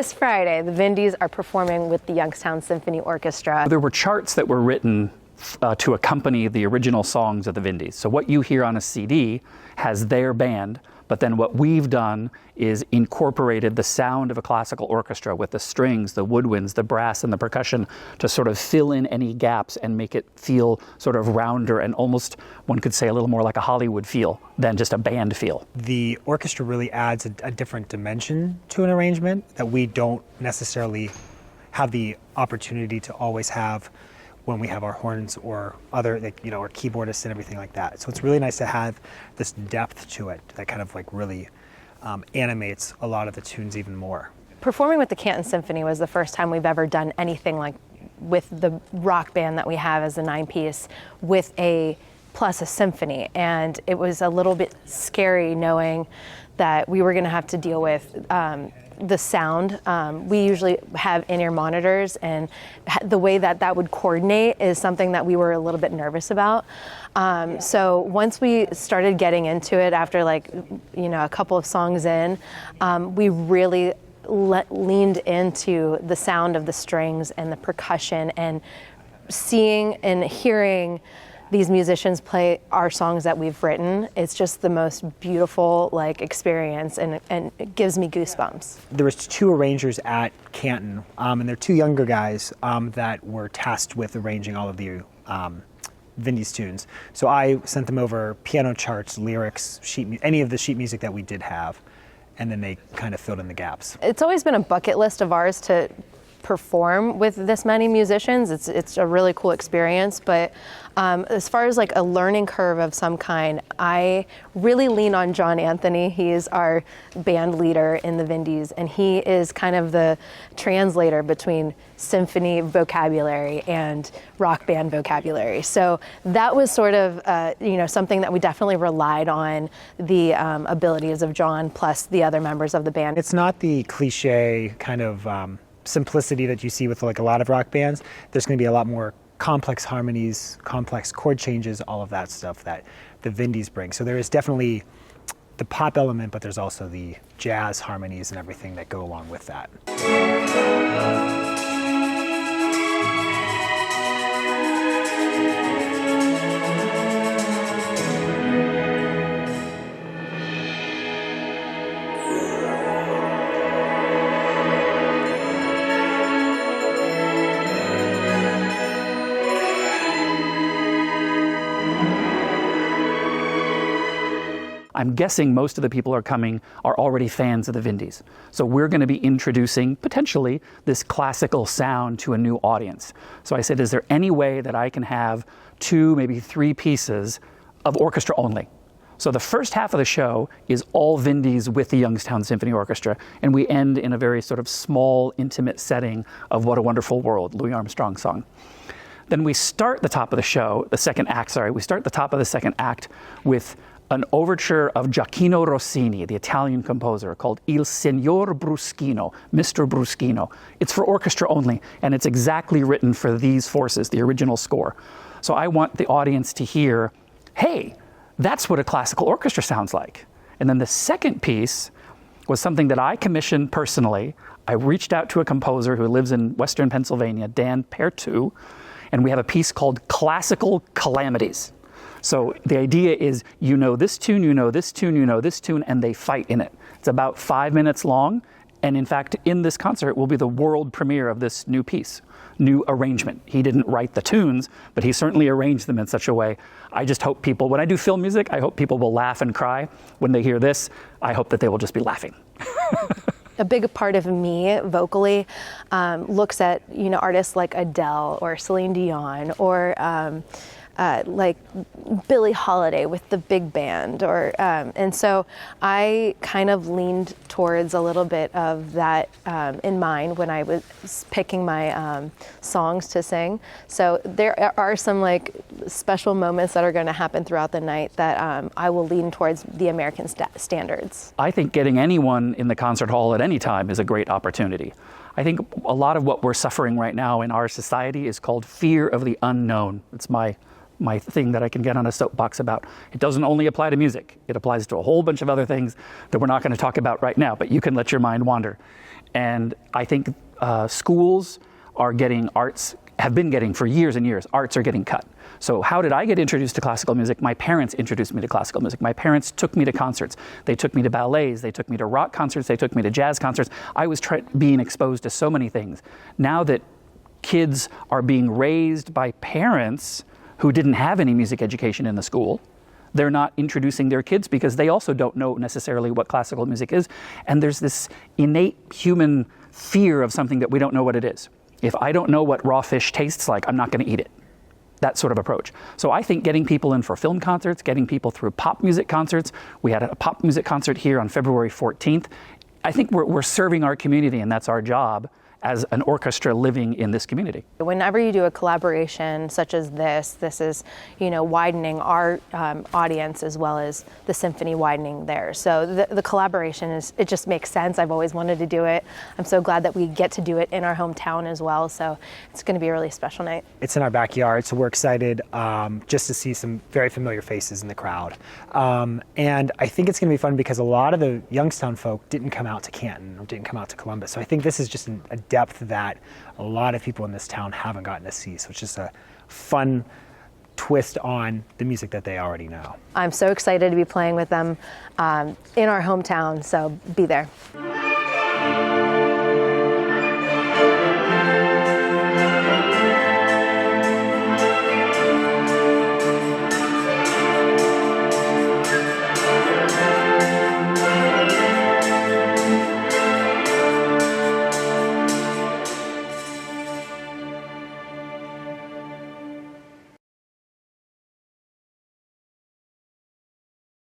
this Friday, the Vindys are performing with the Youngstown Symphony Orchestra. There were charts that were written to accompany the original songs of the Vindys. So what you hear on a CD has their band, but then what we've done is incorporated the sound of a classical orchestra with the strings, the woodwinds, the brass, and the percussion to sort of fill in any gaps and make it feel sort of rounder and almost, one could say, a little more like a Hollywood feel than just a band feel. The orchestra really adds a different dimension to an arrangement that we don't necessarily have the opportunity to always have when we have our horns or other, our keyboardists and everything like that. So it's really nice to have this depth to it that kind of really animates a lot of the tunes even more. Performing with the Canton Symphony was the first time we've ever done anything like with the rock band that we have as a 9-piece with plus a symphony. And it was a little bit scary knowing that we were going to have to deal with the sound. We usually have in-ear monitors, and the way that would coordinate is something that we were a little bit nervous about. So once we started getting into it after a couple of songs in, we really leaned into the sound of the strings and the percussion, and seeing and hearing these musicians play our songs that we've written. It's just the most beautiful experience, and it gives me goosebumps. There was 2 arrangers at Canton, and they're 2 younger guys that were tasked with arranging all of the Vindys tunes. So I sent them over piano charts, lyrics, any of the sheet music that we did have, and then they kind of filled in the gaps. It's always been a bucket list of ours to perform with this many musicians. It's a really cool experience, but as far as a learning curve of some kind, I really lean on John Anthony. He is our band leader in the Vindys, and he is kind of the translator between symphony vocabulary and rock band vocabulary. So that was sort of something that we definitely relied on, the abilities of John plus the other members of the band. It's not the cliche kind of simplicity that you see with a lot of rock bands. There's going to be a lot more complex harmonies, complex chord changes, all of that stuff that the Vindys bring. So there is definitely the pop element, but there's also the jazz harmonies and everything that go along with that. I'm guessing most of the people who are coming are already fans of the Vindys. So we're going to be introducing, potentially, this classical sound to a new audience. So I said, is there any way that I can have 2, maybe 3 pieces of orchestra only? So the first half of the show is all Vindys with the Youngstown Symphony Orchestra, and we end in a very sort of small, intimate setting of What a Wonderful World, Louis Armstrong's song. Then we start the top of the show, we start the top of the second act with an overture of Gioacchino Rossini, the Italian composer, called Il Signor Bruschino, Mr. Bruschino. It's for orchestra only, and it's exactly written for these forces, the original score. So I want the audience to hear, hey, that's what a classical orchestra sounds like. And then the second piece was something that I commissioned personally. I reached out to a composer who lives in Western Pennsylvania, Dan Pertu, and we have a piece called Classical Calamities. So the idea is, you know this tune, you know this tune, you know this tune, and they fight in it. It's about 5 minutes long, and in fact, in this concert will be the world premiere of this new piece, new arrangement. He didn't write the tunes, but he certainly arranged them in such a way. I just hope people, when I do film music, I hope people will laugh and cry. When they hear this, I hope that they will just be laughing. A big part of me vocally looks at artists like Adele or Celine Dion or like Billie Holiday with the big band, and so I kind of leaned towards a little bit of that in mind when I was picking my songs to sing. So there are some special moments that are going to happen throughout the night that I will lean towards the American standards. I think getting anyone in the concert hall at any time is a great opportunity. I think a lot of what we're suffering right now in our society is called fear of the unknown. It's my thing that I can get on a soapbox about. It doesn't only apply to music. It applies to a whole bunch of other things that we're not going to talk about right now, but you can let your mind wander. And I think schools are getting arts, have been getting for years and years, arts are getting cut. So how did I get introduced to classical music? My parents introduced me to classical music. My parents took me to concerts. They took me to ballets. They took me to rock concerts. They took me to jazz concerts. I was being exposed to so many things. Now that kids are being raised by parents who didn't have any music education in the school, they're not introducing their kids because they also don't know necessarily what classical music is. And there's this innate human fear of something that we don't know what it is. If I don't know what raw fish tastes like, I'm not going to eat it. That sort of approach. So I think getting people in for film concerts, getting people through pop music concerts. We had a pop music concert here on February 14th. I think we're serving our community, and that's our job as an orchestra living in this community. Whenever you do a collaboration such as this is, widening our audience as well as the symphony widening theirs. So the collaboration it just makes sense. I've always wanted to do it. I'm so glad that we get to do it in our hometown as well. So it's going to be a really special night. It's in our backyard, so we're excited just to see some very familiar faces in the crowd. And I think it's going to be fun because a lot of the Youngstown folk didn't come out to Canton or didn't come out to Columbus. So I think this is just a depth that a lot of people in this town haven't gotten to see. So it's just a fun twist on the music that they already know. I'm so excited to be playing with them in our hometown, so be there.